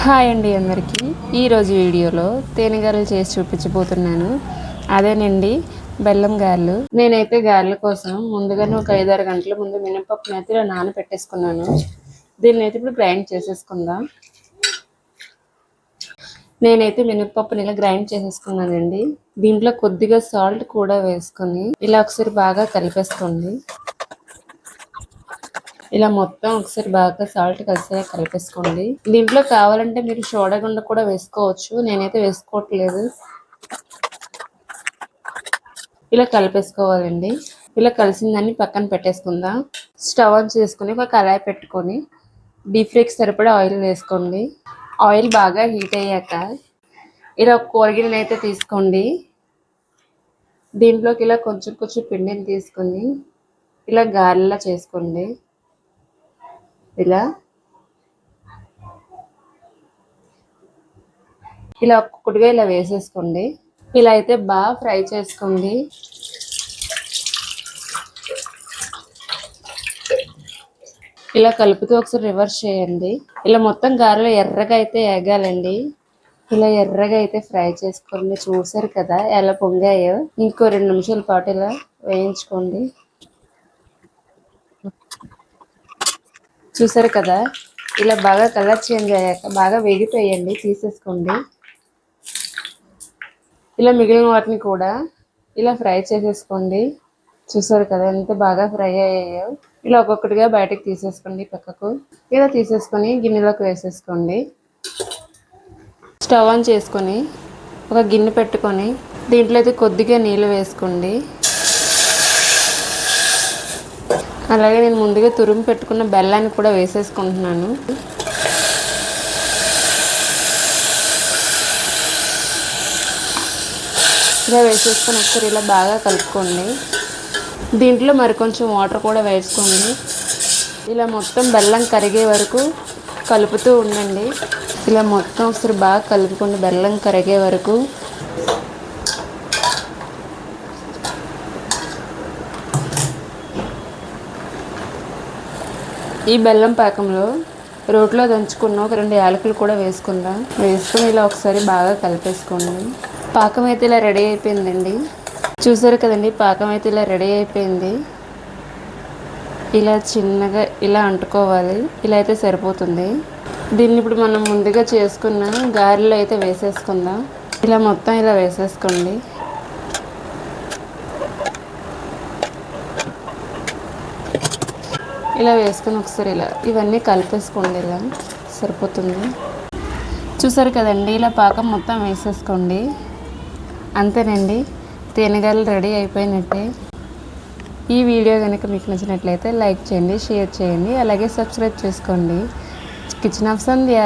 Hi అండి అందరికీ. ఈరోజు వీడియోలో తేనె గారెలు చేసి చూపించబోతున్నాను. అదేనండి బెల్లం గారెలు. నేనైతే గారెల కోసం ముందుగానే ఒక 5-6 గంటల ముందు మినపప్పు అయితే ఇలా నానబెట్టేసుకున్నాను. దీన్ని అయితే ఇప్పుడు గ్రైండ్ చేసేసుకుందాం. నేనైతే మినపప్పుని ఇలా గ్రైండ్ చేసేసుకున్నానండి. దీంట్లో కొద్దిగా సాల్ట్ కూడా వేసుకొని ఇలా ఒకసారి బాగా కలిపేసుకోండి. ఇలా మొత్తం ఒకసారి బాగా సాల్ట్ కలిసేలా కలిపేసుకోండి. దీంట్లో కావాలంటే మీరు సోడా గుండ కూడా వేసుకోవచ్చు. నేనైతే వేసుకోవట్లేదు. ఇలా కలిపేసుకోవాలండి. ఇలా కలిసిందాన్ని పక్కన పెట్టేసుకుందాం. స్టవ్ ఆన్ చేసుకుని ఒక కళాయి పెట్టుకొని డీప్ ఫ్రైకి సరిపడా ఆయిల్ వేసుకోండి. ఆయిల్ బాగా హీట్ అయ్యాక ఇలా ఒక కూరగిన్నె అయితే తీసుకోండి. దీంట్లోకి ఇలా కొంచెం కొంచెం పిండిని తీసుకొని ఇలా గారెలా చేసుకోండి. ఇలా ఒక్కొక్కటిగా ఇలా వేసేసుకోండి. ఇలా అయితే బాగా ఫ్రై చేసుకోండి. ఇలా కలుపుతూ ఒకసారి రివర్స్ చేయండి. ఇలా మొత్తం గారెలు ఎర్రగా అయితే వేగాలండి. ఇలా ఎర్రగా అయితే ఫ్రై చేసుకోండి. చూసారు కదా ఎలా పొంగాయో. ఇంకో 2 నిమిషాల పాటు ఇలా వేయించుకోండి. చూసారు కదా ఇలా బాగా కలర్ చేంజ్ అయ్యాక బాగా వేగిపోయండి. తీసేసుకోండి. ఇలా మిగిలిన వాటిని కూడా ఇలా ఫ్రై చేసేసుకోండి. చూసారు కదా ఎంత బాగా ఫ్రై అయ్యాయో. ఇలా ఒక్కొక్కటిగా బయటకు తీసేసుకోండి. పక్కకు ఇలా తీసేసుకొని గిన్నెలోకి వేసేసుకోండి. స్టవ్ ఆన్ చేసుకొని ఒక గిన్నె పెట్టుకొని దీంట్లో అయితే కొద్దిగా నీళ్ళు వేసుకోండి. అలాగే నేను ముందుగా తురుము పెట్టుకున్న బెల్లాన్ని కూడా వేసేసుకుంటున్నాను. ఇలా వేసేసుకొని ఒకసారి ఇలా బాగా కలుపుకోండి. దీంట్లో మరి కొంచెం వాటర్ కూడా వేసుకోండి. ఇలా మొత్తం బెల్లం కరిగే వరకు కలుపుతూ ఉండండి. ఇలా మొత్తం ఒకసారి బాగా కలుపుకోండి బెల్లం కరిగే వరకు. ఈ బెల్లం పాకంలో రోట్లో దంచుకున్న ఒక 2 యాలకులు కూడా వేసుకుందాం. వేసుకుని ఇలా ఒకసారి బాగా కలిపేసుకోండి. పాకం అయితే ఇలా రెడీ అయిపోయిందండి. చూసారు కదండి పాకం అయితే ఇలా రెడీ అయిపోయింది. ఇలా చిన్నగా ఇలా అంటుకోవాలి. ఇలా అయితే సరిపోతుంది. దీన్ని ఇప్పుడు మనం ముందుగా చేసుకున్న గారెలో అయితే వేసేసుకుందాం. ఇలా మొత్తం ఇలా వేసేసుకోండి. ఇలా వేసుకొని ఒకసారి ఇలా ఇవన్నీ కలిపేసుకోండి. ఇలా సరిపోతుంది. చూసారు కదండి ఇలా పాకం మొత్తం వేసేసుకోండి. అంతేనండి తేనె గారెలు రెడీ అయిపోయినట్టే. ఈ వీడియో కనుక మీకు నచ్చినట్లయితే లైక్ చేయండి, షేర్ చేయండి, అలాగే సబ్స్క్రైబ్ చేసుకోండి. Kitchen of Sandhya.